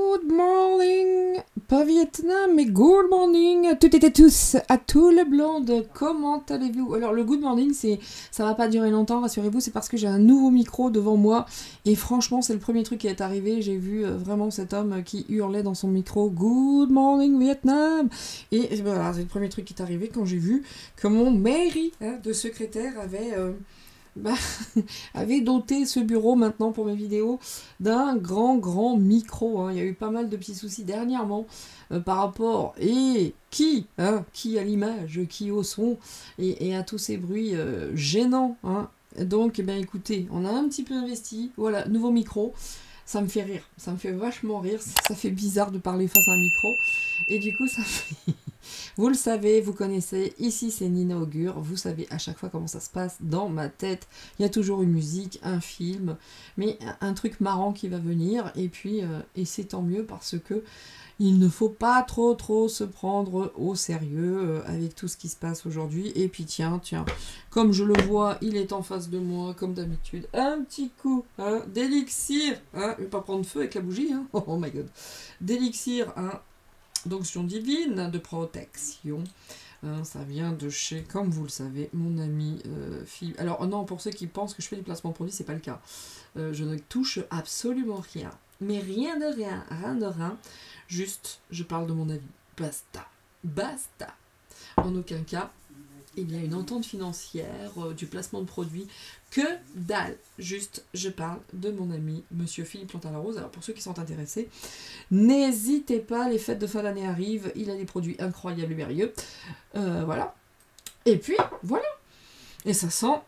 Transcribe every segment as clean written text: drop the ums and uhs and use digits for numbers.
Good morning, pas Vietnam, mais good morning à toutes et à tous, à tout le blonde, comment allez-vous? Alors le good morning, ça va pas durer longtemps, rassurez-vous, c'est parce que j'ai un nouveau micro devant moi, et franchement c'est le premier truc qui est arrivé, j'ai vu vraiment cet homme qui hurlait dans son micro, good morning Vietnam, et voilà, c'est le premier truc qui est arrivé quand j'ai vu que mon mairie de secrétaire avait doté ce bureau maintenant pour mes vidéos d'un grand micro. Il y a eu pas mal de petits soucis dernièrement par rapport qui à l'image, qui au son et à tous ces bruits gênants. Donc écoutez, on a un petit peu investi. Voilà, nouveau micro. Ça me fait rire, ça me fait vachement rire, ça fait bizarre de parler face à un micro. Et du coup, ça fait... Vous le savez, vous connaissez, ici c'est Nina Augure, vous savez à chaque fois comment ça se passe dans ma tête. Il y a toujours une musique, un film, mais un truc marrant qui va venir, et puis et c'est tant mieux parce que il ne faut pas trop se prendre au sérieux avec tout ce qui se passe aujourd'hui. Et puis tiens, comme je le vois, il est en face de moi, comme d'habitude. Un petit coup d'élixir, je vais pas prendre feu avec la bougie, oh my god. D'élixir, d'onction divine, de protection. Ça vient de chez, comme vous le savez, mon ami Philippe. Alors non, pour ceux qui pensent que je fais du placement de produits, c'est pas le cas. Je ne touche absolument rien. Mais rien de rien. Juste, je parle de mon avis. Basta. En aucun cas, il y a une entente financière, du placement de produits. Que dalle. Juste, je parle de mon ami, monsieur Philippe Plantin-Larose. Alors pour ceux qui sont intéressés, n'hésitez pas, les fêtes de fin d'année arrivent. Il a des produits incroyables et merveilleux. Voilà. Et puis, voilà. Et ça sent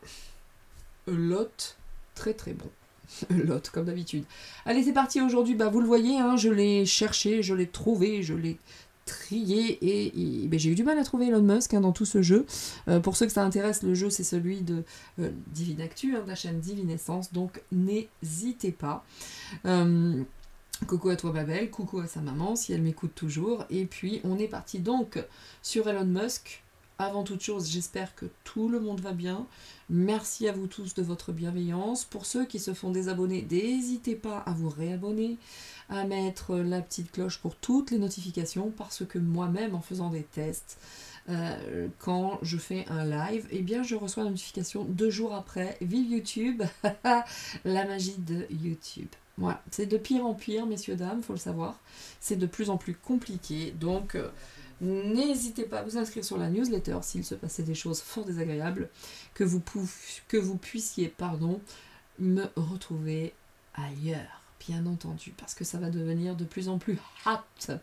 lot très bon. Lot, comme d'habitude. Allez, c'est parti aujourd'hui. Vous le voyez, je l'ai cherché, je l'ai trouvé, je l'ai trié et j'ai eu du mal à trouver Elon Musk dans tout ce jeu. Pour ceux que ça intéresse, le jeu c'est celui de Divine Actu, de la chaîne Divine Essence, donc n'hésitez pas. Coucou à toi Babel, coucou à sa maman si elle m'écoute toujours. Et puis on est parti donc sur Elon Musk. Avant toute chose, j'espère que tout le monde va bien. Merci à vous tous de votre bienveillance. Pour ceux qui se font désabonner, n'hésitez pas à vous réabonner, à mettre la petite cloche pour toutes les notifications, parce que moi-même, en faisant des tests, quand je fais un live, je reçois la notification 2 jours après. Vive YouTube. La magie de YouTube. Voilà, c'est de pire en pire, messieurs, dames, faut le savoir. C'est de plus en plus compliqué, donc... n'hésitez pas à vous inscrire sur la newsletter s'il se passait des choses fort désagréables, que vous puissiez me retrouver ailleurs, bien entendu, parce que ça va devenir de plus en plus hot.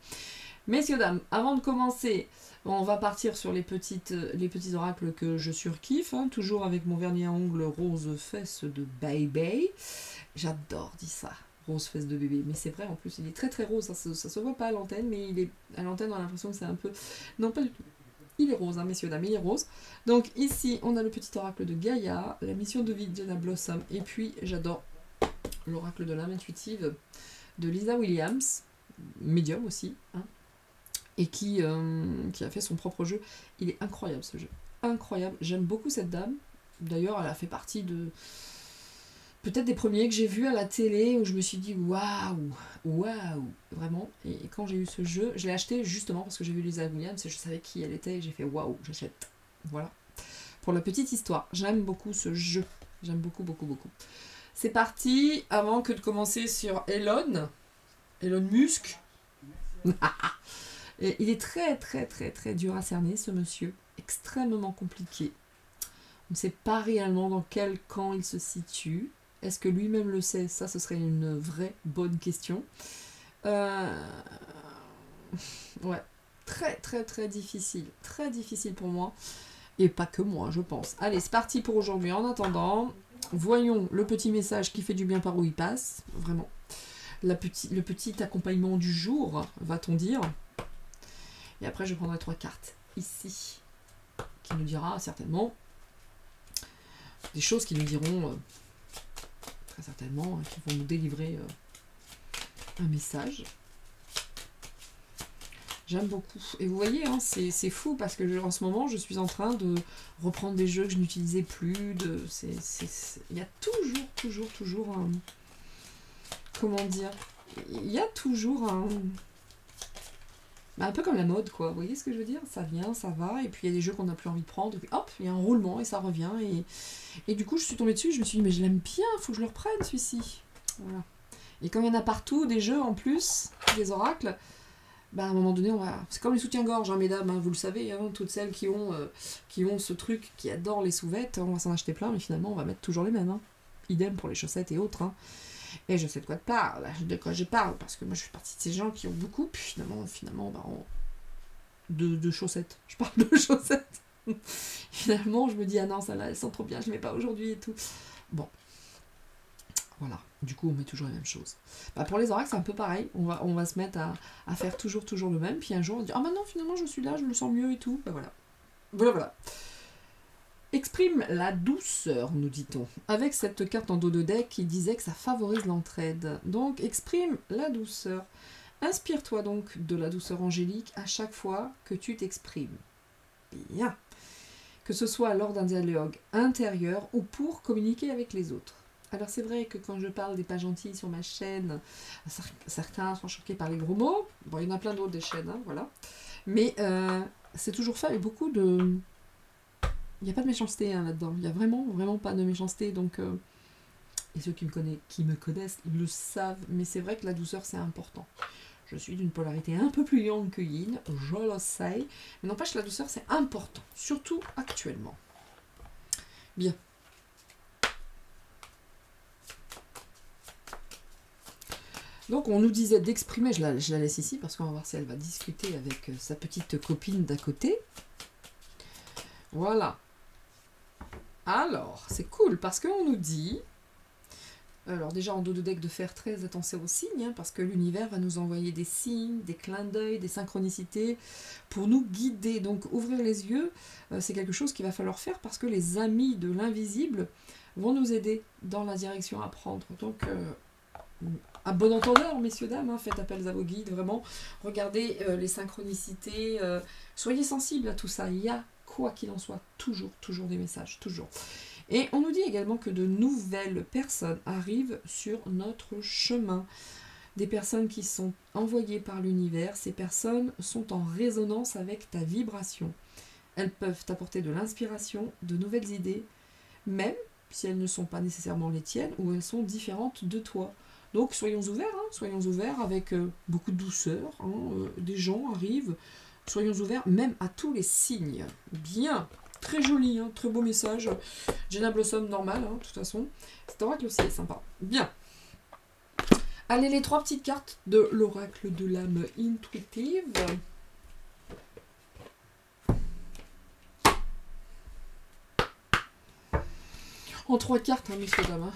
Messieurs, dames, avant de commencer, on va partir sur les petits oracles que je surkiffe, toujours avec mon vernis à ongles rose fesse de baby. J'adore dire ça. Rose fesse de bébé, mais c'est vrai en plus il est très rose, ça se voit pas à l'antenne, mais il est à l'antenne on a l'impression que c'est un peu, non pas du tout, il est rose messieurs dames, il est rose. Donc ici on a le petit oracle de Gaïa, la mission de vie de Jenna Blossom, et puis j'adore l'oracle de l'âme intuitive de Lisa Williams, médium aussi, et qui a fait son propre jeu. Il est incroyable ce jeu, incroyable, j'aime beaucoup cette dame, d'ailleurs elle a fait partie de peut-être des premiers que j'ai vus à la télé où je me suis dit waouh, vraiment. Et quand j'ai eu ce jeu, je l'ai acheté justement parce que j'ai vu Lisa Williams et je savais qui elle était et j'ai fait waouh, j'achète. Voilà. Pour la petite histoire, j'aime beaucoup ce jeu. J'aime beaucoup. C'est parti, avant que de commencer sur Elon Musk. Et il est très dur à cerner ce monsieur, extrêmement compliqué. On ne sait pas réellement dans quel camp il se situe. Est-ce que lui-même le sait? Ça, ce serait une vraie bonne question. Ouais. Très difficile. Très difficile pour moi. Et pas que moi, je pense. Allez, c'est parti pour aujourd'hui. En attendant, voyons le petit message qui fait du bien par où il passe. Vraiment. Le petit accompagnement du jour, va-t-on dire. Et après, je prendrai 3 cartes ici. Qui nous dira certainement des choses qui nous diront... très certainement, qui vont nous délivrer un message. J'aime beaucoup. Et vous voyez, c'est fou parce que en ce moment, je suis en train de reprendre des jeux que je n'utilisais plus. Il y a toujours comment dire, il y a toujours un peu comme la mode, quoi. Vous voyez ce que je veux dire? Ça vient, ça va, et puis il y a des jeux qu'on n'a plus envie de prendre, et puis hop, il y a un roulement, et ça revient, et du coup, je suis tombée dessus, je me suis dit, mais je l'aime bien, faut que je le reprenne, celui-ci. Voilà. Et comme il y en a partout, des jeux en plus, des oracles, bah, à un moment donné, c'est comme les soutiens-gorge, hein, mesdames, hein, vous le savez, hein, toutes celles qui ont ce truc, qui adorent les sous-vêtes, on va s'en acheter plein, mais finalement, on va mettre toujours les mêmes. Hein. Idem pour les chaussettes et autres. Hein. Et je sais de quoi je parle, parce que moi, je fais partie de ces gens qui ont beaucoup, puis finalement bah, de chaussettes. Je parle de chaussettes. Finalement, je me dis, ah non, celle-là, elles sont trop bien, je ne les mets pas aujourd'hui et tout. Bon. Voilà, du coup on met toujours les mêmes choses. Bah, pour les oracles c'est un peu pareil, on va se mettre à faire toujours le même, puis un jour on dit ah maintenant finalement je suis là, je me sens mieux et tout, bah voilà. Voilà. Exprime la douceur, nous dit-on, avec cette carte en dos de deck qui disait que ça favorise l'entraide. Donc exprime la douceur. Inspire-toi donc de la douceur angélique à chaque fois que tu t'exprimes. Bien. Que ce soit lors d'un dialogue intérieur ou pour communiquer avec les autres. Alors c'est vrai que quand je parle des pas gentils sur ma chaîne, certains sont choqués par les gros mots. Bon, il y en a plein d'autres des chaînes, hein, voilà. Mais c'est toujours fait avec beaucoup de... Il n'y a pas de méchanceté hein, là-dedans. Il n'y a vraiment pas de méchanceté. Donc, et ceux qui me connaissent le savent. Mais c'est vrai que la douceur, c'est important. Je suis d'une polarité un peu plus yang que yin, je le sais. Mais n'empêche, la douceur, c'est important. Surtout actuellement. Bien. Donc on nous disait d'exprimer, je la laisse ici parce qu'on va voir si elle va discuter avec sa petite copine d'à côté. Voilà. Alors, c'est cool parce qu'on nous dit, alors déjà en dos de deck de faire très attention aux signes, hein, parce que l'univers va nous envoyer des signes, des clins d'œil, des synchronicités pour nous guider. Donc ouvrir les yeux, c'est quelque chose qu'il va falloir faire parce que les amis de l'invisible vont nous aider dans la direction à prendre. Donc... à bon entendeur, messieurs, dames, hein, faites appel à vos guides, vraiment. Regardez les synchronicités, soyez sensibles à tout ça. Il y a, quoi qu'il en soit, toujours des messages, toujours. Et on nous dit également que de nouvelles personnes arrivent sur notre chemin. Des personnes qui sont envoyées par l'univers, ces personnes sont en résonance avec ta vibration. Elles peuvent t'apporter de l'inspiration, de nouvelles idées, même si elles ne sont pas nécessairement les tiennes ou elles sont différentes de toi. Donc soyons ouverts avec beaucoup de douceur, hein, des gens arrivent, soyons ouverts même à tous les signes. Bien, très joli, hein, très beau message. Jenna Blossom normal, hein, de toute façon. Cet oracle aussi est sympa. Bien. Allez, les 3 petites cartes de l'oracle de l'âme intuitive. En 3 cartes, hein, messieurs, dames. Hein.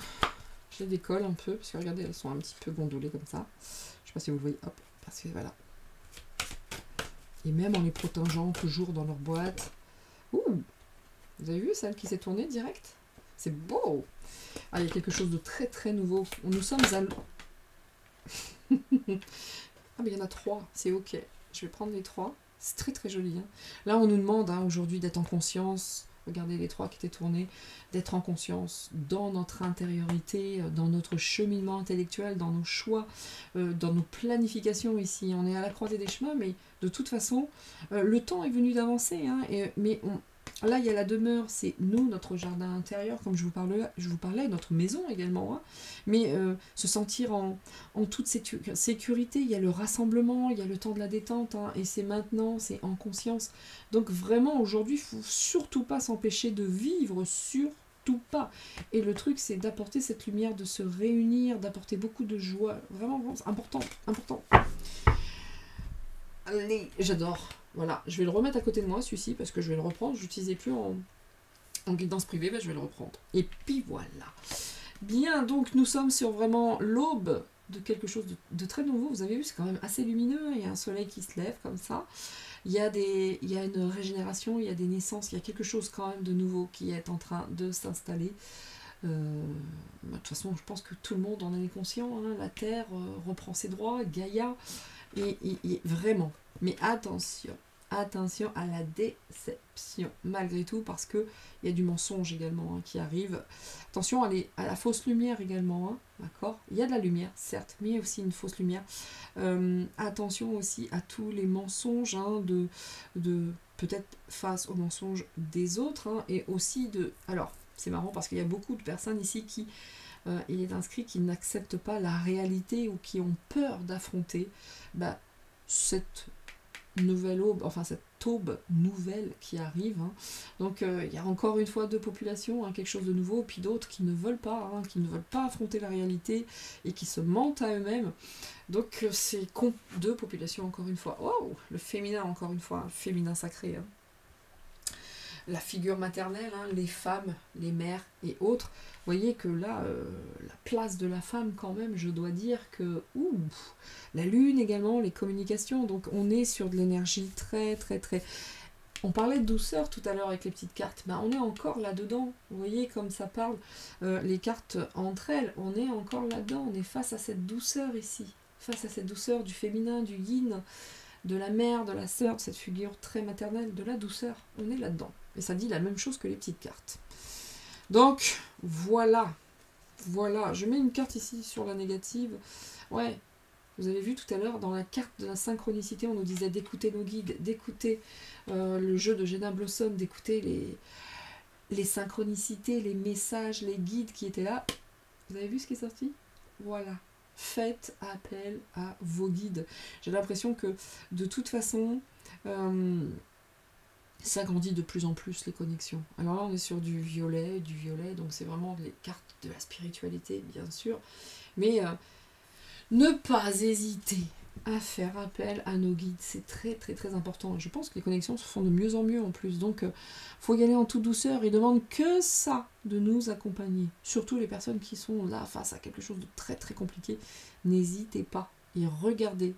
Je les décolle un peu, parce que regardez, elles sont un petit peu gondolées comme ça. Je sais pas si vous le voyez, hop, parce que voilà. Et même en les protégeant toujours dans leur boîte. Ouh, vous avez vu celle qui s'est tournée direct? C'est beau. Ah, il y a quelque chose de très nouveau. Nous sommes à... ah, mais il y en a 3, c'est ok. Je vais prendre les 3. C'est très joli. Hein. Là, on nous demande hein, aujourd'hui d'être en conscience... Regardez les 3 qui étaient tournés, d'être en conscience dans notre intériorité, dans notre cheminement intellectuel, dans nos choix, dans nos planifications ici. On est à la croisée des chemins, mais de toute façon, le temps est venu d'avancer. Hein, là, il y a la demeure, c'est nous, notre jardin intérieur, comme je vous parlais, notre maison également. Hein, mais se sentir en toute sécurité, il y a le rassemblement, il y a le temps de la détente, hein, et c'est maintenant, c'est en conscience. Donc vraiment, aujourd'hui, il ne faut surtout pas s'empêcher de vivre, surtout pas. Et le truc, c'est d'apporter cette lumière, de se réunir, d'apporter beaucoup de joie. Vraiment, c'est important. Allez, j'adore. Voilà, je vais le remettre à côté de moi, celui-ci, parce que je vais le reprendre. Je l'utilisais plus en guidance privée, mais je vais le reprendre. Et puis voilà. Bien, donc nous sommes sur vraiment l'aube de quelque chose de très nouveau. Vous avez vu, c'est quand même assez lumineux. Il y a un soleil qui se lève comme ça. Il y a une régénération, il y a des naissances, il y a quelque chose quand même de nouveau qui est en train de s'installer. De toute façon, je pense que tout le monde en est conscient. Hein. La Terre reprend ses droits, Gaïa, et vraiment. Mais attention, attention à la déception, malgré tout, parce qu'il y a du mensonge également qui arrive. Attention à la fausse lumière également, d'accord? Il y a de la lumière, certes, mais il y a aussi une fausse lumière. Attention aussi à tous les mensonges, de peut-être face aux mensonges des autres, et aussi de... Alors, c'est marrant parce qu'il y a beaucoup de personnes ici qui... il est inscrit qui n'acceptent pas la réalité ou qui ont peur d'affronter cette nouvelle aube, enfin cette aube nouvelle qui arrive. Donc il y a encore une fois deux populations, quelque chose de nouveau, puis d'autres qui ne veulent pas, qui ne veulent pas affronter la réalité et qui se mentent à eux-mêmes. Donc c'est deux populations encore une fois. Wow, le féminin encore une fois, le féminin sacré. La figure maternelle, les femmes, les mères et autres. Vous voyez que là, la place de la femme quand même, je dois dire que... la lune également, les communications, donc on est sur de l'énergie très très très... On parlait de douceur tout à l'heure avec les petites cartes, on est encore là-dedans. Vous voyez comme ça parle, les cartes entre elles, on est encore là-dedans, on est face à cette douceur ici, face à cette douceur du féminin, du yin, de la mère, de la sœur, de cette figure très maternelle, de la douceur, on est là-dedans. Et ça dit la même chose que les petites cartes. Donc, voilà. Voilà. Je mets une carte ici sur la négative. Ouais. Vous avez vu tout à l'heure, dans la carte de la synchronicité, on nous disait d'écouter nos guides, d'écouter le jeu de Génin Blossom, d'écouter les synchronicités, les messages, les guides qui étaient là. Vous avez vu ce qui est sorti? Voilà. Faites appel à vos guides. J'ai l'impression que, de toute façon... ça grandit de plus en plus les connexions. Alors là on est sur du violet, donc c'est vraiment les cartes de la spiritualité bien sûr, mais ne pas hésiter à faire appel à nos guides, c'est très très très important. Je pense que les connexions se font de mieux en mieux en plus, donc faut y aller en toute douceur. Ils demandent que ça, de nous accompagner, surtout les personnes qui sont là face à quelque chose de très très compliqué. N'hésitez pas et regardez,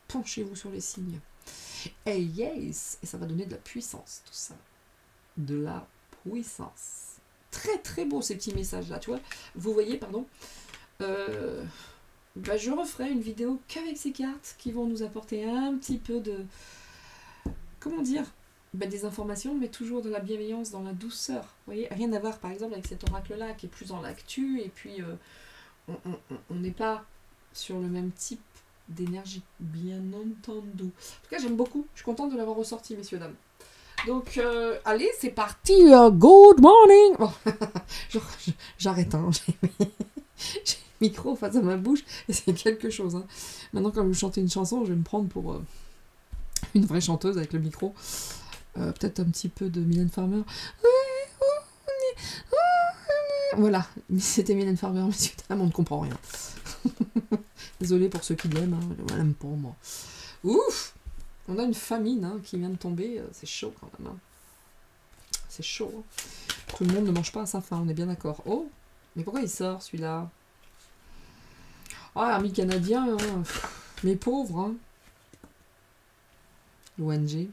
penchez-vous sur les signes. Et yes, et ça va donner de la puissance, tout ça. De la puissance. Très très beau ces petits messages là, tu vois. Vous voyez, pardon. Je referai une vidéo qu'avec ces cartes qui vont nous apporter un petit peu de... Comment dire, des informations, mais toujours de la bienveillance, dans la douceur. Vous voyez, rien à voir par exemple avec cet oracle là qui est plus dans l'actu, et puis on n'est pas sur le même type d'énergie, bien entendu. En tout cas, j'aime beaucoup. Je suis contente de l'avoir ressorti, messieurs, dames. Donc, allez, c'est parti. Good morning. Oh, j'arrête, j'ai le micro face à ma bouche et c'est quelque chose. Maintenant, quand vous chantez une chanson, je vais me prendre pour une vraie chanteuse avec le micro. Peut-être un petit peu de Mylène Farmer. Voilà, c'était Mylène Farmer, messieurs, dames, on ne comprend rien. Désolée pour ceux qui l'aiment, je l'aime pas moi. Ouf, on a une famine qui vient de tomber, c'est chaud quand même. C'est chaud. Tout le monde ne mange pas à sa faim, on est bien d'accord. Oh, mais pourquoi il sort celui-là? Ah, ami canadien, mes pauvres. L'ONG.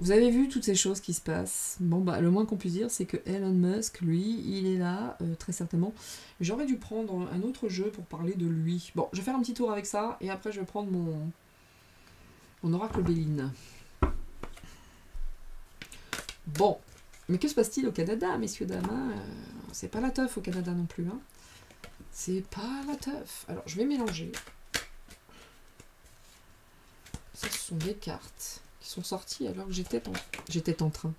Vous avez vu toutes ces choses qui se passent. Bon, le moins qu'on puisse dire, c'est que Elon Musk, lui, il est là, très certainement. J'aurais dû prendre un autre jeu pour parler de lui. Bon, je vais faire un petit tour avec ça, et après je vais prendre mon oracle Béline. Bon, mais que se passe-t-il au Canada, messieurs, dames? C'est pas la teuf au Canada non plus. C'est pas la teuf. Alors, je vais mélanger. Ça, ce sont des cartes qui sont sorties alors que j'étais en train.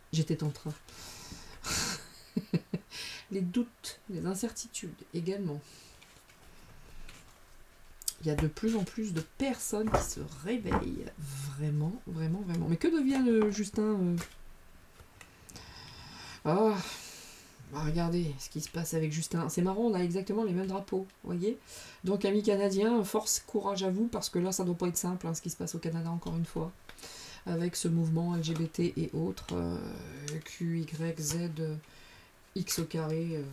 Les doutes, les incertitudes également. Il y a de plus en plus de personnes qui se réveillent. Vraiment, vraiment, vraiment. Mais que devient le Justin regardez ce qui se passe avec Justin. C'est marrant, on a exactement les mêmes drapeaux, vous voyez. Donc, amis canadiens, force, courage à vous, parce que là, ça doit pas être simple, ce qui se passe au Canada, encore une fois. Avec ce mouvement LGBT et autres, Q, Y, Z, X au carré.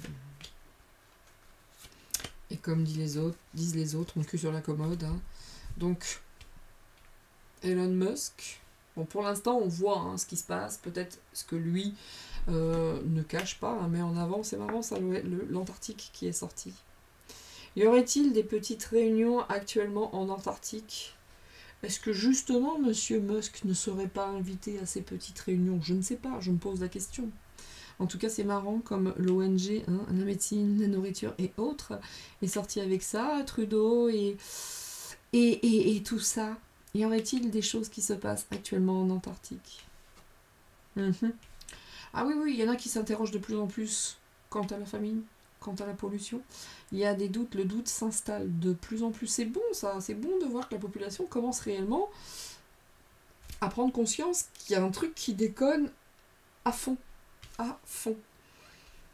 Et comme disent les autres, on cul sur la commode. Donc, Elon Musk, bon, pour l'instant, on voit ce qui se passe, peut-être ce que lui ne cache pas, mais en avant, c'est marrant, ça, l'Antarctique qui est sorti. Y aurait-il des petites réunions actuellement en Antarctique Est-ce que justement Monsieur Musk ne serait pas invité à ces petites réunions? Je ne sais pas, je me pose la question. En tout cas, c'est marrant comme l'ONG, hein, la médecine, la nourriture et autres, est sorti avec ça, Trudeau et tout ça. Y aurait-il des choses qui se passent actuellement en Antarctique? Mhm. Ah oui, oui, il y en a qui s'interrogent de plus en plus quant à la famine, quant à la pollution. Il y a des doutes, le doute s'installe de plus en plus. C'est bon ça, c'est bon de voir que la population commence réellement à prendre conscience qu'il y a un truc qui déconne à fond,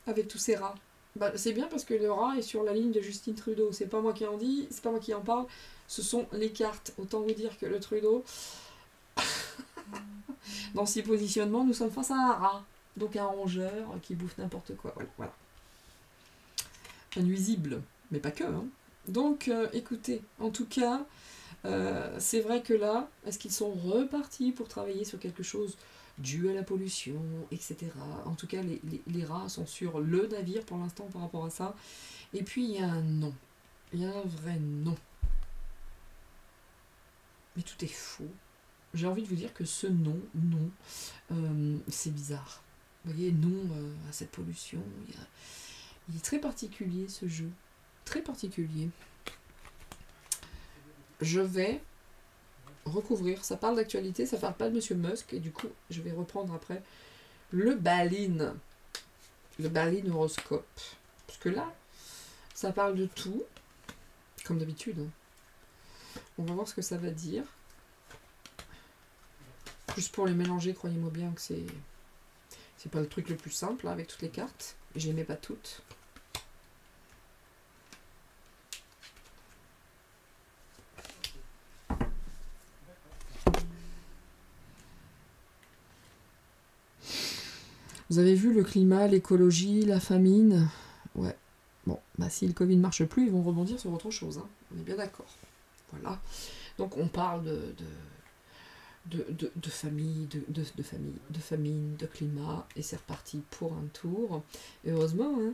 avec tous ces rats. Bah, c'est bien parce que le rat est sur la ligne de Justin Trudeau. C'est pas moi qui en dis, c'est pas moi qui en parle, ce sont les cartes. Autant vous dire que le Trudeau, dans ses positionnements, nous sommes face à un rat. Donc un rongeur qui bouffe n'importe quoi. Voilà. Un nuisible, mais pas que. Hein. Donc écoutez, en tout cas, c'est vrai que là, est-ce qu'ils sont repartis pour travailler sur quelque chose dû à la pollution, etc. En tout cas, les rats sont sur le navire pour l'instant par rapport à ça. Et puis, il y a un non. Il y a un vrai non. Mais tout est faux. J'ai envie de vous dire que ce non, c'est bizarre. Vous voyez, non à cette pollution. Il est très particulier, ce jeu. Très particulier. Je vais recouvrir. Ça parle d'actualité, ça parle pas de Monsieur Musk. Et du coup, je vais reprendre après le Baline. Le Baline horoscope. Parce que là, ça parle de tout. Comme d'habitude. Hein. On va voir ce que ça va dire. Juste pour les mélanger, croyez-moi bien que c'est pas le truc le plus simple, hein, avec toutes les cartes. Je les mets pas toutes. Vous avez vu le climat, l'écologie, la famine? Ouais. Bon, bah si le Covid ne marche plus, ils vont rebondir sur autre chose. Hein. On est bien d'accord. Voilà. Donc on parle de famille, de famine, de climat, et c'est reparti pour un tour. Et heureusement hein,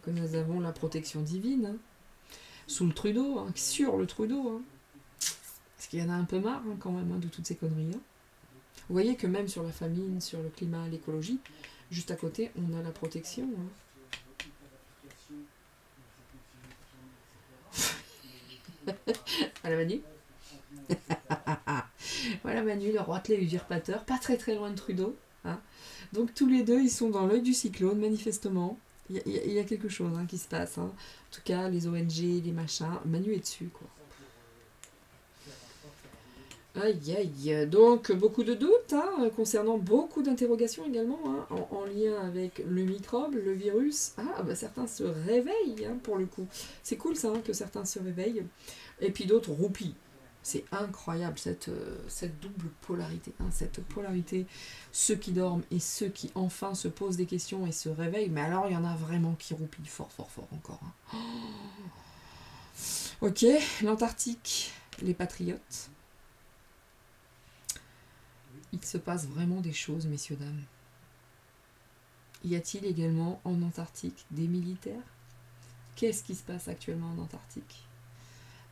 que nous avons la protection divine, hein, sous le Trudeau, hein, sur le Trudeau. Hein. Parce qu'il y en a un peu marre hein, quand même hein, de toutes ces conneries. Hein. Vous voyez que même sur la famine, sur le climat, l'écologie, juste à côté, on a la protection. Hein. À la Manu. Voilà Manu, le roitelet usurpateur, pas très très loin de Trudeau. Hein. Donc tous les deux, ils sont dans l'œil du cyclone, manifestement. Il y a quelque chose hein, qui se passe. Hein. En tout cas, les ONG, les machins, Manu est dessus, quoi. Aïe aïe, donc beaucoup de doutes hein, concernant beaucoup d'interrogations également hein, en lien avec le microbe, le virus. Ah bah certains se réveillent hein, pour le coup. C'est cool ça hein, que certains se réveillent. Et puis d'autres roupillent. C'est incroyable cette double polarité. Hein, cette polarité, ceux qui dorment et ceux qui enfin se posent des questions et se réveillent. Mais alors il y en a vraiment qui roupillent fort encore. Hein. Oh. Ok, l'Antarctique, les patriotes. Il se passe vraiment des choses, messieurs, dames. Y a-t-il également en Antarctique des militaires? Qu'est-ce qui se passe actuellement en Antarctique?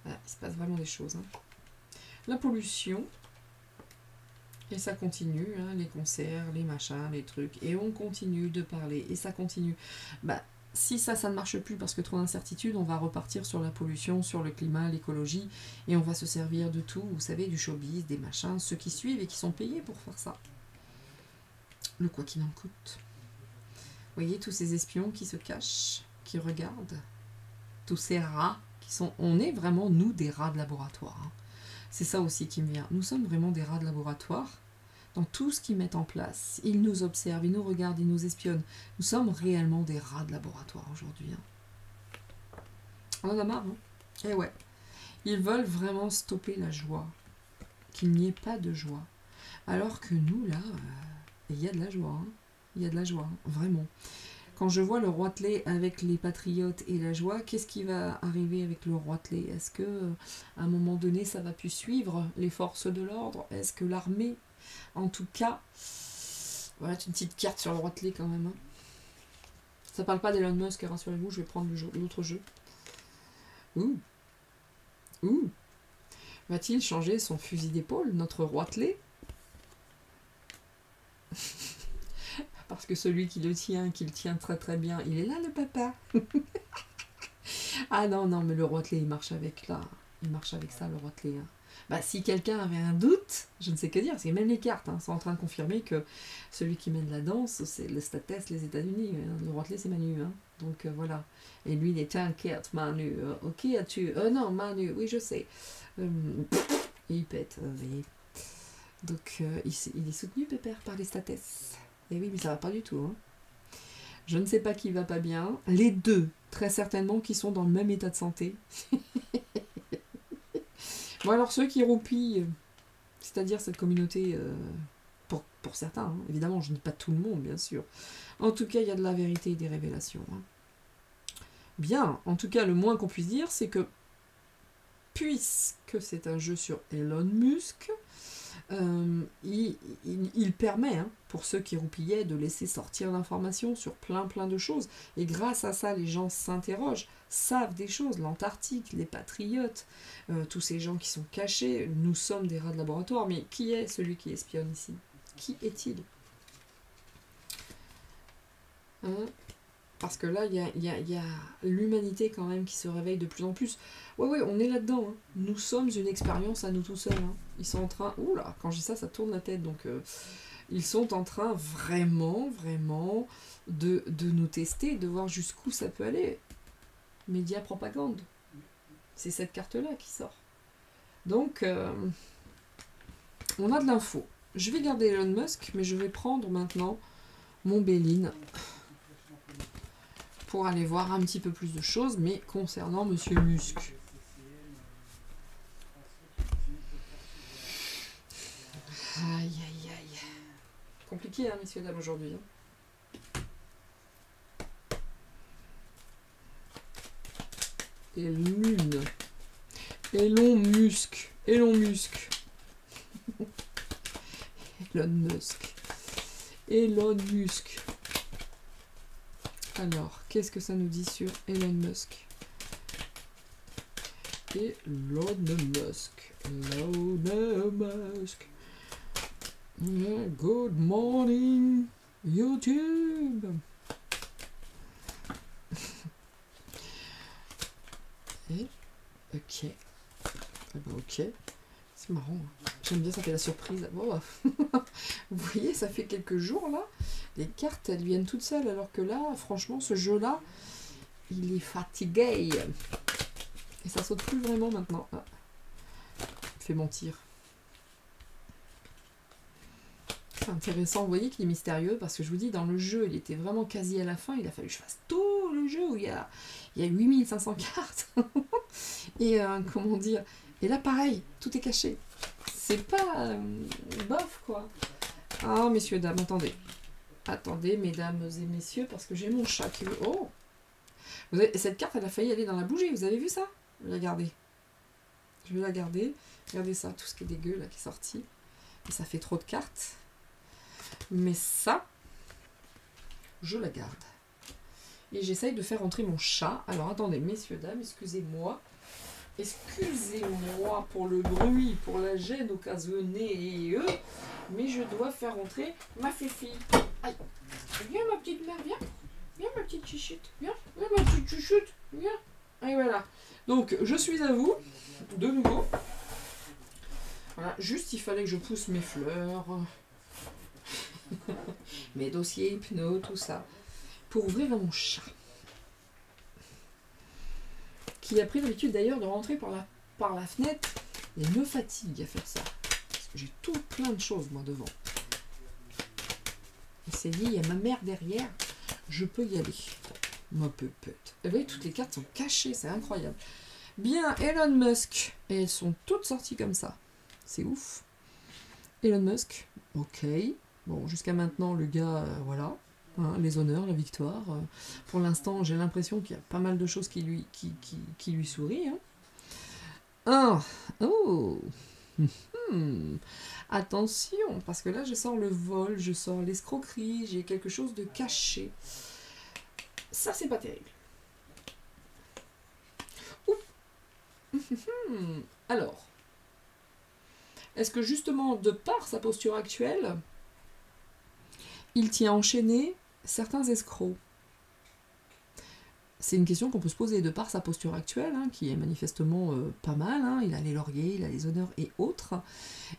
Voilà, il se passe vraiment des choses. Hein. La pollution, et ça continue, hein, les concerts, les machins, les trucs, et on continue de parler, et ça continue. Bah, si ça ne marche plus parce que trop d'incertitudes, on va repartir sur la pollution, sur le climat, l'écologie, et on va se servir de tout, vous savez, du showbiz, des machins, ceux qui suivent et qui sont payés pour faire ça. Le quoi qu'il en coûte. Vous voyez tous ces espions qui se cachent, qui regardent, tous ces rats qui sont... On est vraiment, nous, des rats de laboratoire. Hein. C'est ça aussi qui me vient. Nous sommes vraiment des rats de laboratoire. Dans tout ce qu'ils mettent en place, ils nous observent, ils nous regardent, ils nous espionnent. Nous sommes réellement des rats de laboratoire aujourd'hui. Hein. On en a marre, hein. Eh ouais. Ils veulent vraiment stopper la joie. Qu'il n'y ait pas de joie. Alors que nous, là, il y a de la joie. Hein. Il y a de la joie, hein. Vraiment. Quand je vois le roitelet avec les patriotes et la joie, qu'est-ce qui va arriver avec le roitelet? Est-ce que à un moment donné, ça va plus suivre les forces de l'ordre? Est-ce que l'armée, en tout cas, voilà une petite carte sur le roitelet quand même. Hein. Ça parle pas d'Elon Musk, rassurez-vous, je vais prendre l'autre jeu. Ouh. Va-t-il changer son fusil d'épaule, notre roitelet? Parce que celui qui le tient très très bien, il est là le papa. Ah non, non, mais le roitelet, il marche avec là. Il marche avec ça, le roitelet. Hein. Bah, si quelqu'un avait un doute, je ne sais que dire, parce que même les cartes sont en train de confirmer que celui qui mène la danse, c'est le Statès, les États-Unis. Hein. Le roitelet, c'est Manu. Hein. Donc voilà. Et lui, il est t'inquiète, Manu. Ok, as-tu. Non, Manu, oui, je sais. Et il pète. Oui. Donc il est soutenu, Pépère, par les Statès. Et oui, mais ça va pas du tout. Hein. Je ne sais pas qui va pas bien. Les deux, très certainement, qui sont dans le même état de santé. Bon, alors ceux qui roupillent, c'est-à-dire cette communauté, pour certains, hein, évidemment, je ne dis pas tout le monde, bien sûr. En tout cas, il y a de la vérité et des révélations. Hein. Bien, en tout cas, le moins qu'on puisse dire, c'est que, puisque c'est un jeu sur Elon Musk, il permet, hein, pour ceux qui roupillaient, de laisser sortir l'information sur plein de choses. Et grâce à ça, les gens s'interrogent, savent des choses. L'Antarctique, les patriotes, tous ces gens qui sont cachés, nous sommes des rats de laboratoire. Mais qui est celui qui espionne ici? Qui est-il? Hein? Parce que là, il y a l'humanité quand même qui se réveille de plus en plus. Ouais, on est là-dedans. Hein. Nous sommes une expérience à nous tout seuls. Hein. Ils sont en train... Oula, quand je dis ça, ça tourne la tête. Donc, ils sont en train vraiment de nous tester, de voir jusqu'où ça peut aller. Média propagande. C'est cette carte-là qui sort. Donc, on a de l'info. Je vais garder Elon Musk, mais je vais prendre maintenant mon Béline pour aller voir un petit peu plus de choses, mais concernant Monsieur Musk. Aïe. Compliqué, hein, messieurs, dames, aujourd'hui. Hein. Et lune. Elon Musk. Elon Musk. Alors, qu'est-ce que ça nous dit sur Elon Musk? Elon Musk. Good morning, YouTube. Et, ok. Ok. C'est marrant. Hein. J'aime bien, ça fait la surprise. Bon, vous voyez, ça fait quelques jours là. Les cartes, elles viennent toutes seules, alors que là, franchement, ce jeu-là, il est fatigué. Et ça saute plus vraiment maintenant. Ah. Il fait mentir. C'est intéressant, vous voyez qu'il est mystérieux, parce que je vous dis, dans le jeu, il était vraiment quasi à la fin, il a fallu que je fasse tout le jeu, où il y a 8500 cartes. Et comment dire, et là pareil, tout est caché. C'est pas bof, quoi. Ah, messieurs, dames, attendez, mesdames et messieurs, parce que j'ai mon chat qui veut... Oh, cette carte, elle a failli aller dans la bougie, vous avez vu ça? Je vais la garder. Regardez ça, tout ce qui est dégueu, là, qui est sorti. Et ça fait trop de cartes. Mais ça, je la garde. Et j'essaye de faire entrer mon chat. Alors, attendez, messieurs, dames, excusez-moi. Excusez-moi pour le bruit, pour la gêne occasionnée, mais je dois faire entrer ma fifi. Aïe. Viens ma petite mère, viens. Viens ma petite chichute. Viens ma petite chichute. Viens. Et voilà. Donc je suis à vous, de nouveau. Voilà, juste il fallait que je pousse mes fleurs, mes dossiers hypno, tout ça, pour ouvrir à mon chat. Qui a pris l'habitude d'ailleurs de rentrer par la fenêtre et me fatigue à faire ça. Parce que j'ai tout plein de choses moi devant. Il s'est dit, il y a ma mère derrière, je peux y aller. Ma pépette. Et vous voyez, toutes les cartes sont cachées, c'est incroyable. Bien, Elon Musk. Et elles sont toutes sorties comme ça. C'est ouf. Elon Musk, ok. Bon, jusqu'à maintenant, le gars, voilà. Hein, les honneurs, la victoire. Pour l'instant, j'ai l'impression qu'il y a pas mal de choses qui lui sourient. Hein. Oh. Attention, parce que là, je sors le vol, je sors l'escroquerie, j'ai quelque chose de caché. Ça, c'est pas terrible. Alors, Est-ce que justement, de par sa posture actuelle, il tient enchaîné certains escrocs? C'est une question qu'on peut se poser de par sa posture actuelle, hein, qui est manifestement pas mal, hein, il a les lauriers, il a les honneurs et autres.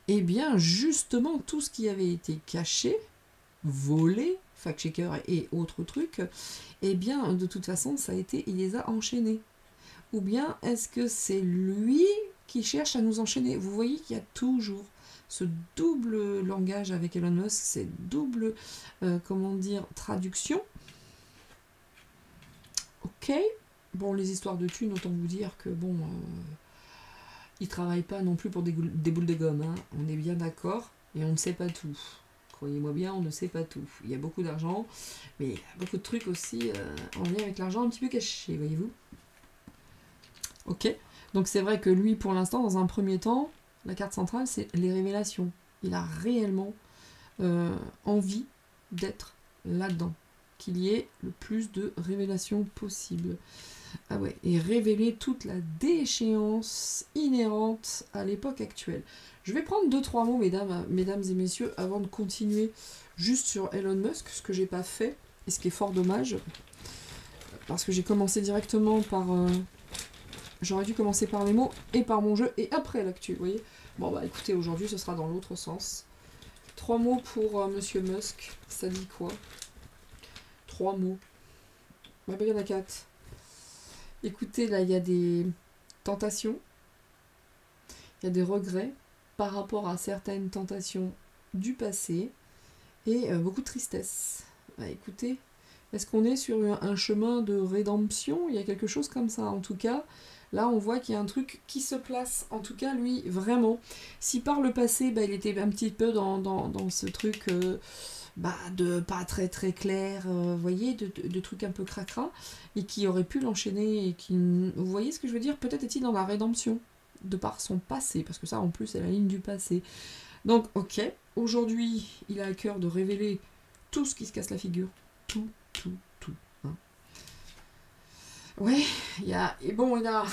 Et bien justement, tout ce qui avait été caché, volé, fact-checker et autres trucs, et bien de toute façon, ça a été, il les a enchaînés. Ou bien est-ce que c'est lui qui cherche à nous enchaîner? Vous voyez qu'il y a toujours ce double langage avec Elon Musk, cette double, comment dire, traduction. Ok, bon, les histoires de thunes, autant vous dire que bon, ils travaillent pas non plus pour des boules de gomme, hein. On est bien d'accord, et on ne sait pas tout. Croyez-moi bien, on ne sait pas tout. Il y a beaucoup d'argent, mais il y a beaucoup de trucs aussi en lien avec l'argent un petit peu caché, voyez-vous. Ok, donc c'est vrai que lui, pour l'instant, dans un premier temps, la carte centrale, c'est les révélations. Il a réellement envie d'être là-dedans, qu'il y ait le plus de révélations possible. Ah ouais, et révéler toute la déchéance inhérente à l'époque actuelle. Je vais prendre 2-3 mots, mesdames et messieurs, avant de continuer juste sur Elon Musk, ce que j'ai pas fait, et ce qui est fort dommage, parce que j'ai commencé directement par... J'aurais dû commencer par les mots et par mon jeu, et après l'actu, vous voyez. Bon bah écoutez, aujourd'hui ce sera dans l'autre sens. 3 mots pour Monsieur Musk, ça dit quoi? 3 mots. Bah il y en a 4. Écoutez, là il y a des tentations, il y a des regrets par rapport à certaines tentations du passé, et beaucoup de tristesse. Bah écoutez, est-ce qu'on est sur un chemin de rédemption? Il y a quelque chose comme ça, en tout cas. Là, on voit qu'il y a un truc qui se place. En tout cas, lui, vraiment. Si par le passé, bah, il était un petit peu dans ce truc de pas très très clair, vous voyez, de trucs un peu cracra, et qui aurait pu l'enchaîner, et qui... Vous voyez ce que je veux dire? Peut-être est-il dans la rédemption, de par son passé, parce que ça, en plus, c'est la ligne du passé. Donc, ok, aujourd'hui, il a à cœur de révéler tout ce qui se casse la figure. Tout. Hein. Ouais, il y a... Et bon, il a...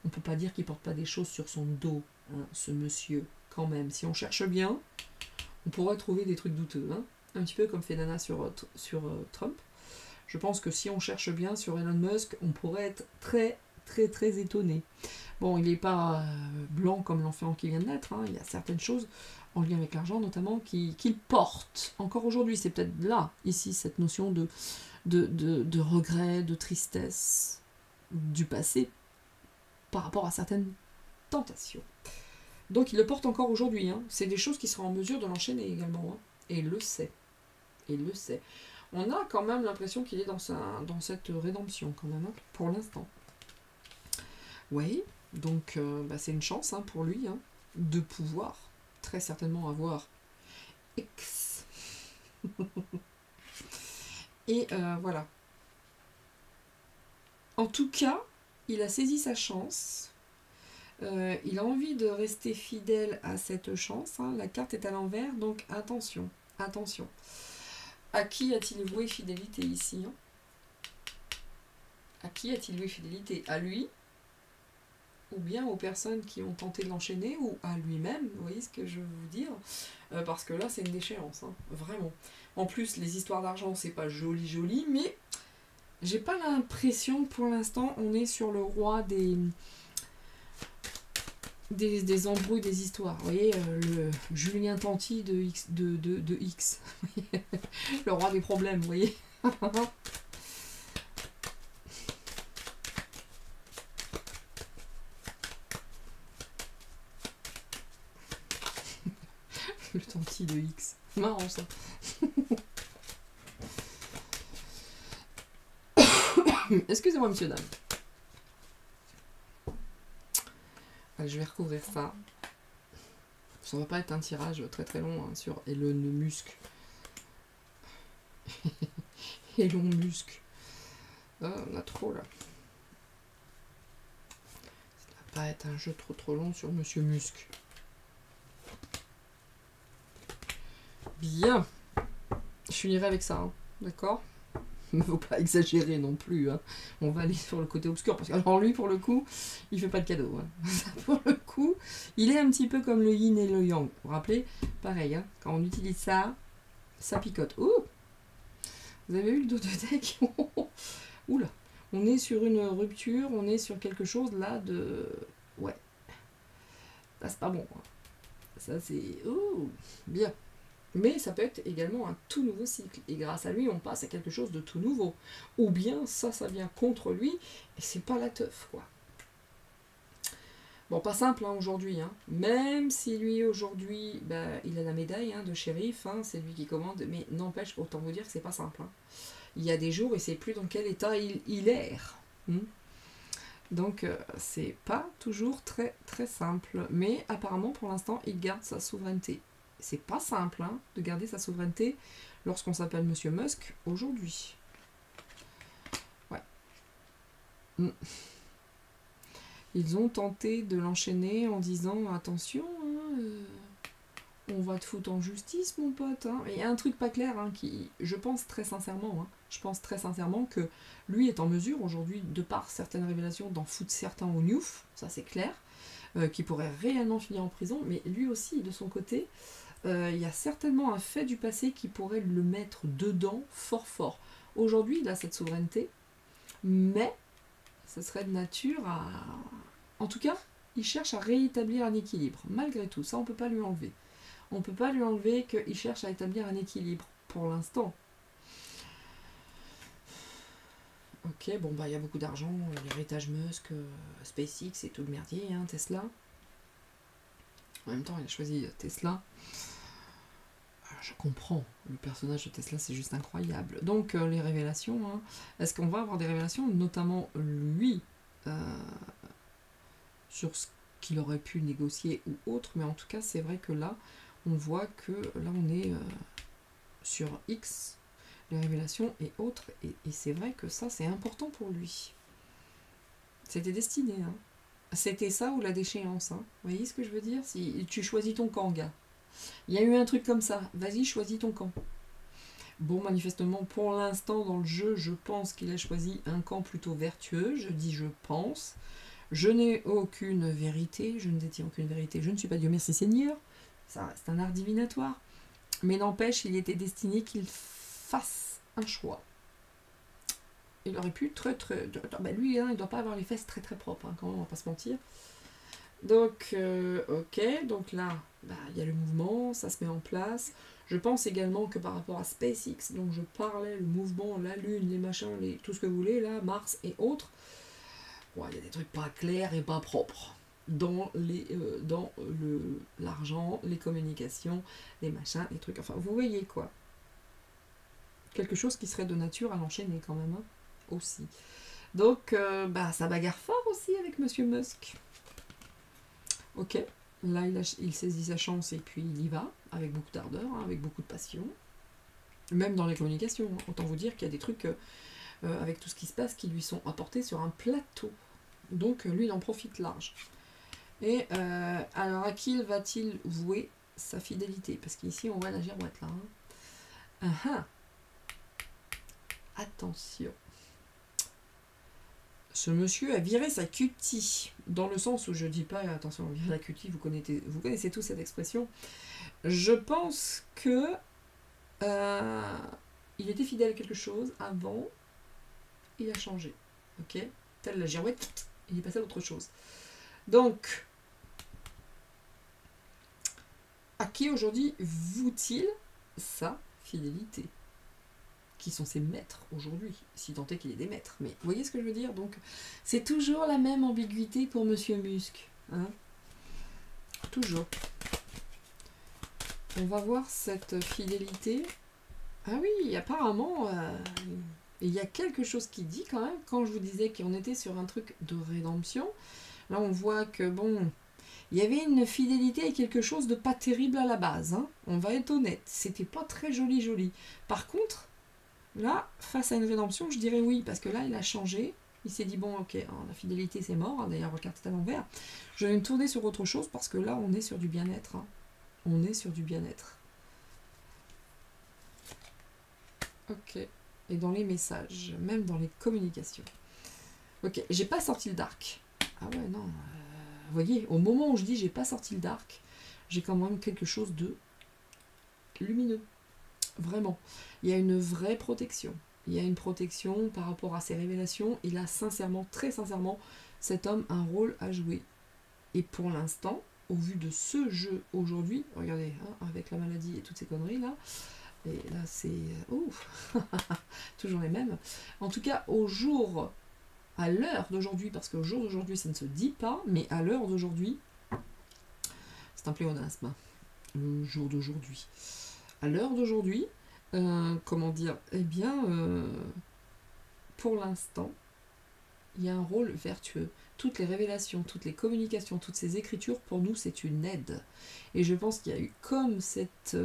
On peut pas dire qu'il porte pas des choses sur son dos, hein, ce monsieur, quand même. Si on cherche bien, on pourrait trouver des trucs douteux. Hein. Un petit peu comme fait Nana sur Trump. Je pense que si on cherche bien sur Elon Musk, on pourrait être très, très, très étonné. Bon, il n'est pas blanc comme l'enfant qui vient de naître. Hein. Il y a certaines choses en lien avec l'argent, notamment, qu'il porte. Encore aujourd'hui, c'est peut-être là, ici, cette notion de regret, de tristesse du passé par rapport à certaines tentations. Donc il le porte encore aujourd'hui. Hein. C'est des choses qui seront en mesure de l'enchaîner également. Hein. Et il le sait. Il le sait. On a quand même l'impression qu'il est dans cette rédemption, quand même, hein, pour l'instant. Oui, donc c'est une chance hein, pour lui hein, de pouvoir très certainement avoir X. Et voilà. En tout cas, il a saisi sa chance. Il a envie de rester fidèle à cette chance. Hein. La carte est à l'envers, donc attention. Attention. À qui a-t-il voué fidélité ici hein? À qui a-t-il voué fidélité? À lui? Ou bien aux personnes qui ont tenté de l'enchaîner, ou à lui-même, vous voyez ce que je veux vous dire parce que là, c'est une déchéance, hein, vraiment. En plus, les histoires d'argent, c'est pas joli, mais j'ai pas l'impression, pour l'instant, on est sur le roi des embrouilles, des histoires. Vous voyez, le Julien Tanti de X, de X. Le roi des problèmes, vous voyez. Le Tanti de X. Marrant ça. Excusez-moi, monsieur, dame. Allez, je vais recouvrir ça. Ça va pas être un tirage très très long hein, sur Elon Musk. Elon Musk. Ah, on a trop là. Ça va pas être un jeu trop long sur Monsieur Musk. Bien. Je finirai avec ça, hein. D'accord? Il ne faut pas exagérer non plus. Hein. On va aller sur le côté obscur. Parce que alors lui, pour le coup, il fait pas de cadeau. Hein. Pour le coup, Il est un petit peu comme le yin et le yang. Vous vous rappelez? Pareil, hein, quand on utilise ça, ça picote. Ouh! Vous avez vu le dos de deck? Oula! On est sur une rupture, on est sur quelque chose là de... Ouais. Là, c'est pas bon. Hein. Ça, c'est... Ouh! Bien. Mais ça peut être également un tout nouveau cycle. Et grâce à lui, on passe à quelque chose de tout nouveau. Ou bien, ça vient contre lui, et c'est pas la teuf, quoi. Bon, pas simple hein, aujourd'hui. Hein. Même si lui, aujourd'hui, bah, il a la médaille hein, de shérif, hein, c'est lui qui commande, mais n'empêche, autant vous dire que c'est pas simple. Hein. Il y a des jours, il sait plus dans quel état il erre. Donc, c'est pas toujours très, très simple. Mais apparemment, pour l'instant, il garde sa souveraineté. C'est pas simple hein, de garder sa souveraineté lorsqu'on s'appelle Monsieur Musk aujourd'hui. Ouais. Ils ont tenté de l'enchaîner en disant attention, hein, on va te foutre en justice, mon pote. Hein. Il y a un truc pas clair hein, qui, je pense très sincèrement, que lui est en mesure aujourd'hui, de par certaines révélations, d'en foutre certains au newf, ça c'est clair, qui pourrait réellement finir en prison, mais lui aussi, de son côté, il y a certainement un fait du passé qui pourrait le mettre dedans fort fort. Aujourd'hui, il a cette souveraineté, mais ce serait de nature à... En tout cas, il cherche à réétablir un équilibre. Malgré tout, ça on ne peut pas lui enlever. On ne peut pas lui enlever qu'il cherche à établir un équilibre, pour l'instant. Ok, bon bah il y a beaucoup d'argent, l'héritage Musk, SpaceX et tout le merdier, hein, Tesla. En même temps, il a choisi Tesla. Je comprends, le personnage de Tesla c'est juste incroyable. Donc les révélations, hein. Est-ce qu'on va avoir des révélations, notamment lui, sur ce qu'il aurait pu négocier ou autre, mais en tout cas c'est vrai que là, on voit que là on est sur X, les révélations et autres, et c'est vrai que ça c'est important pour lui. C'était destiné, hein. C'était ça ou la déchéance, hein. Vous voyez ce que je veux dire? Si tu choisis ton camp, gars. Il y a eu un truc comme ça, vas-y, choisis ton camp. Bon, manifestement, pour l'instant, dans le jeu, je pense qu'il a choisi un camp plutôt vertueux. Je dis je pense. Je n'ai aucune vérité, je ne détiens aucune vérité. Je ne suis pas Dieu merci Seigneur. Ça reste un art divinatoire. Mais n'empêche, il était destiné qu'il fasse un choix. Il aurait pu lui, hein, il ne doit pas avoir les fesses très très propres, hein, quand même, on va pas se mentir. Donc, ok, donc là, bah, y a le mouvement, ça se met en place. Je pense également que par rapport à SpaceX, dont je parlais, le mouvement, la Lune, les machins, tout ce que vous voulez, là, Mars et autres, ouais, y a des trucs pas clairs et pas propres dans l'argent, les communications, les machins, les trucs, enfin, vous voyez quoi. Quelque chose qui serait de nature à l'enchaîner quand même, hein, aussi. Donc, bah, ça bagarre fort aussi avec Monsieur Musk. Ok, là il saisit sa chance et puis il y va, avec beaucoup d'ardeur, hein, avec beaucoup de passion. Même dans les communications, hein. Autant vous dire qu'il y a des trucs, avec tout ce qui se passe, qui lui sont apportés sur un plateau. Donc lui il en profite large. Et alors à qui va-t-il vouer sa fidélité? Parce qu'ici on voit la girouette là. Hein. Attention. Ce monsieur a viré sa cutie, dans le sens où je dis pas, attention, virer la cutie, vous connaissez tous cette expression. Je pense que il était fidèle à quelque chose avant, il a changé, ok? Telle la girouette, il est passé à autre chose. Donc, à qui aujourd'hui voue-t-il sa fidélité? Qui sont ses maîtres aujourd'hui, si tant est qu'il ait des maîtres. Mais vous voyez ce que je veux dire? Donc, c'est toujours la même ambiguïté pour Monsieur Musk. Hein, toujours. On va voir cette fidélité. Ah oui, apparemment, il y a quelque chose qui dit quand même, quand je vous disais qu'on était sur un truc de rédemption, là on voit que, bon, il y avait une fidélité et quelque chose de pas terrible à la base. Hein, on va être honnête, c'était pas très joli. Par contre, là, face à une rédemption, je dirais oui, parce que là, il a changé. Il s'est dit, bon, ok, hein, la fidélité, c'est mort. Hein, d'ailleurs, regarde, c'est à l'envers. Je vais me tourner sur autre chose, parce que là, on est sur du bien-être. Hein. On est sur du bien-être. Ok. Et dans les messages, même dans les communications. Ok, j'ai pas sorti le dark. Ah ouais, non. vous voyez, au moment où je dis j'ai pas sorti le dark, j'ai quand même quelque chose de lumineux. Vraiment. Il y a une vraie protection. Il y a une protection par rapport à ces révélations. Il a sincèrement, très sincèrement, cet homme un rôle à jouer. Et pour l'instant, au vu de ce jeu aujourd'hui, regardez, hein, avec la maladie et toutes ces conneries là, et là c'est... Ouf toujours les mêmes. En tout cas, au jour, à l'heure d'aujourd'hui, parce qu'au jour d'aujourd'hui ça ne se dit pas, mais à l'heure d'aujourd'hui, c'est un pléonasme, hein, le jour d'aujourd'hui. À l'heure d'aujourd'hui, comment dire, eh bien, pour l'instant, il y a un rôle vertueux. Toutes les révélations, toutes les communications, toutes ces écritures, pour nous, c'est une aide. Et je pense qu'il y a eu comme cette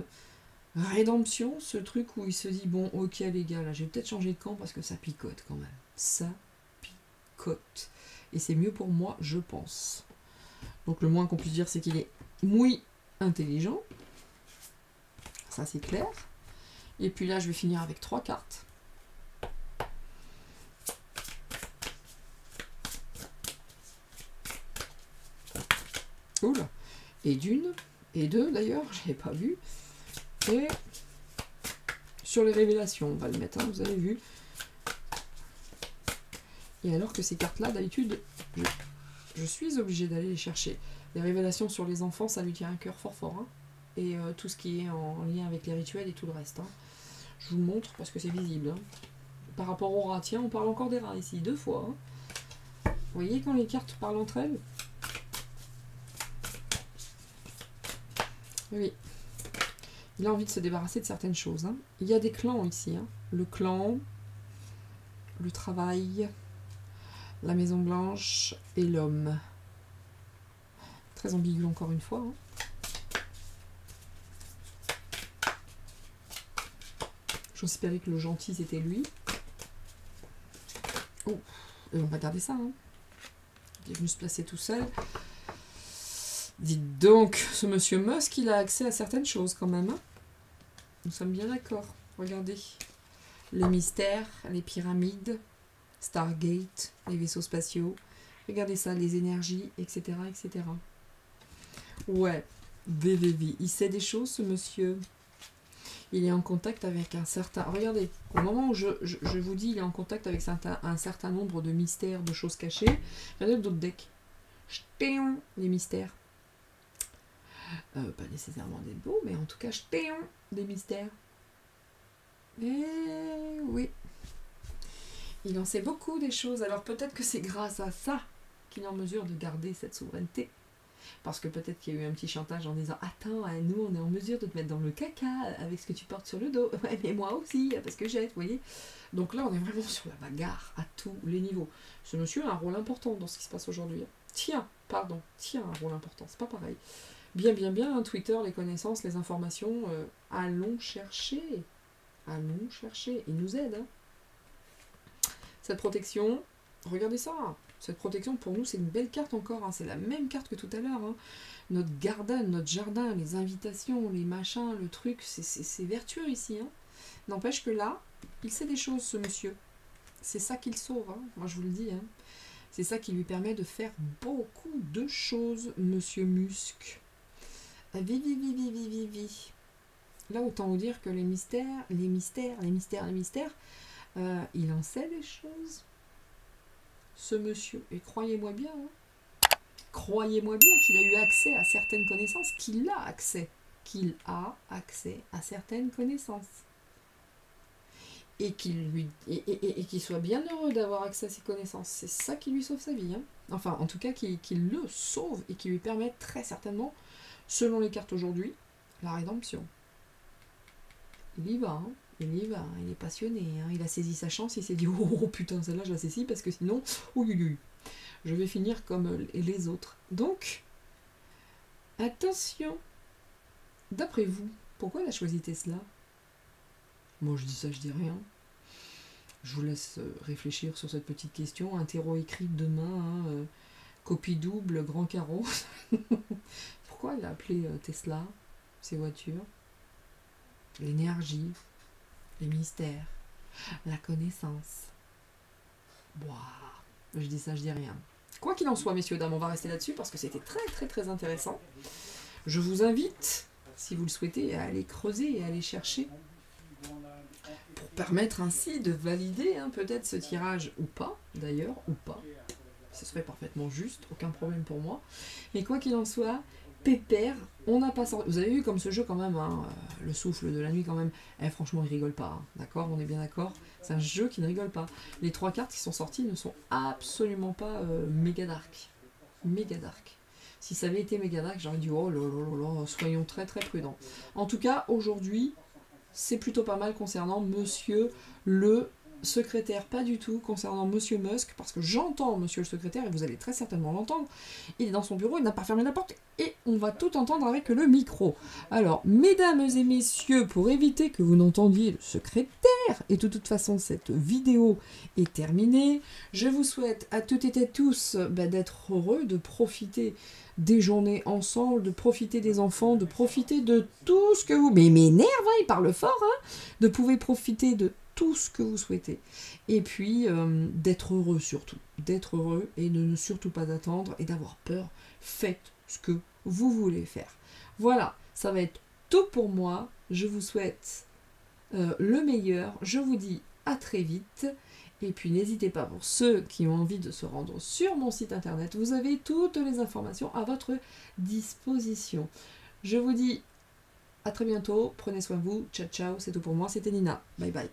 rédemption, ce truc où il se dit, bon, ok les gars, là, j'ai peut-être changé de camp parce que ça picote quand même. Ça picote. Et c'est mieux pour moi, je pense. Donc le moins qu'on puisse dire, c'est qu'il est muy intelligent. Ça, c'est clair. Et puis là, je vais finir avec 3 cartes. Oula. Et d'une, et deux d'ailleurs, je n'avais pas vu. Et sur les révélations, on va le mettre, hein, vous avez vu. Et alors que ces cartes-là, d'habitude, je suis obligée d'aller les chercher. Les révélations sur les enfants, ça lui tient un cœur fort fort. Hein. Et tout ce qui est en lien avec les rituels et tout le reste. Hein. Je vous le montre parce que c'est visible. Hein. Par rapport aux rats, tiens, on parle encore des rats ici, 2 fois. Hein. Vous voyez quand les cartes parlent entre elles? Oui. Il a envie de se débarrasser de certaines choses. Hein. Il y a des clans ici. Hein. Le clan, le travail, la Maison Blanche et l'homme. Très ambigu encore une fois. Hein. J'espérais que le gentil c'était lui. Oh, et on va garder ça. Hein. Il est venu se placer tout seul. Dites donc, ce monsieur Musk, il a accès à certaines choses quand même. Hein. Nous sommes bien d'accord. Regardez. Les mystères, les pyramides, Stargate, les vaisseaux spatiaux. Regardez ça, les énergies, etc. etc. Ouais, VVV. Il sait des choses, ce monsieur. Il est en contact avec un certain... Regardez, au moment où je vous dis il est en contact avec un certain nombre de mystères, de choses cachées, regardez d'autres decks. Les mystères. Pas nécessairement des beaux, mais en tout cas, des mystères. Et oui. Il en sait beaucoup des choses. Alors peut-être que c'est grâce à ça qu'il est en mesure de garder cette souveraineté. Parce que peut-être qu'il y a eu un petit chantage en disant « Attends, nous, on est en mesure de te mettre dans le caca avec ce que tu portes sur le dos. Ouais, mais moi aussi, parce que j'ai, vous voyez ?» Donc là, on est vraiment sur la bagarre à tous les niveaux. Ce monsieur a un rôle important dans ce qui se passe aujourd'hui. Tiens, un rôle important. C'est pas pareil. Bien, hein, Twitter, les connaissances, les informations, allons chercher. Allons chercher. Il nous aide. Hein. Cette protection, regardez ça. Cette protection, pour nous, c'est une belle carte encore. Hein. C'est la même carte que tout à l'heure. Hein. Notre garden, notre jardin, les invitations, les machins, le truc, c'est vertueux ici. Hein. N'empêche que là, il sait des choses, ce monsieur. C'est ça qui le sauve. Hein. Moi, je vous le dis. Hein. C'est ça qui lui permet de faire beaucoup de choses, monsieur Musk. Vivi. Là, autant vous dire que les mystères, il en sait des choses. Ce monsieur, et croyez-moi bien, hein, croyez-moi bien qu'il a eu accès à certaines connaissances, qu'il a accès à certaines connaissances. Et qu'il soit bien heureux d'avoir accès à ces connaissances. C'est ça qui lui sauve sa vie. Hein. Enfin, en tout cas, qu'il le sauve et qui lui permet très certainement, selon les cartes aujourd'hui, la rédemption. Il y va, hein. Il est passionné, hein. Il a saisi sa chance, il s'est dit oh putain celle-là je la saisis parce que sinon je vais finir comme les autres. Donc attention. D'après vous, pourquoi il a choisi Tesla? Moi je dis ça, je dis rien. Je vous laisse réfléchir sur cette petite question. Interro écrit demain, hein, copie double, grand carreau. Pourquoi il a appelé Tesla ces voitures? L'énergie, les mystères, la connaissance. Boah, je dis ça, je dis rien. Quoi qu'il en soit, messieurs, dames, on va rester là-dessus parce que c'était très très très intéressant. Je vous invite, si vous le souhaitez, à aller creuser et à aller chercher pour permettre ainsi de valider peut-être ce tirage ou pas, d'ailleurs, ou pas. Ce serait parfaitement juste, aucun problème pour moi. Mais quoi qu'il en soit, pépère, on n'a pas sorti. Vous avez vu comme ce jeu quand même, le souffle de la nuit quand même, franchement il rigole pas, d'accord, on est bien d'accord, c'est un jeu qui ne rigole pas. Les 3 cartes qui sont sorties ne sont absolument pas méga dark. Méga dark. Si ça avait été méga dark, j'aurais dit oh là là là là, soyons très très prudents. En tout cas, aujourd'hui, c'est plutôt pas mal concernant monsieur le secrétaire, pas du tout concernant monsieur Musk, parce que j'entends monsieur le secrétaire, et vous allez très certainement l'entendre, il est dans son bureau, il n'a pas fermé la porte, et on va tout entendre avec le micro. Alors, mesdames et messieurs, pour éviter que vous n'entendiez le secrétaire, et de toute façon cette vidéo est terminée, je vous souhaite à toutes et à tous d'être heureux, de profiter des journées ensemble, de profiter des enfants, de profiter de tout ce que vous... Mais il m'énerve, il parle fort, de pouvoir profiter de tout ce que vous souhaitez. Et puis, d'être heureux surtout. D'être heureux et de ne surtout pas attendre et d'avoir peur. Faites ce que vous voulez faire. Voilà, ça va être tout pour moi. Je vous souhaite le meilleur. Je vous dis à très vite. Et puis n'hésitez pas, pour ceux qui ont envie de se rendre sur mon site internet, vous avez toutes les informations à votre disposition. Je vous dis à très bientôt, prenez soin de vous, ciao ciao, c'est tout pour moi, c'était Nina, bye bye.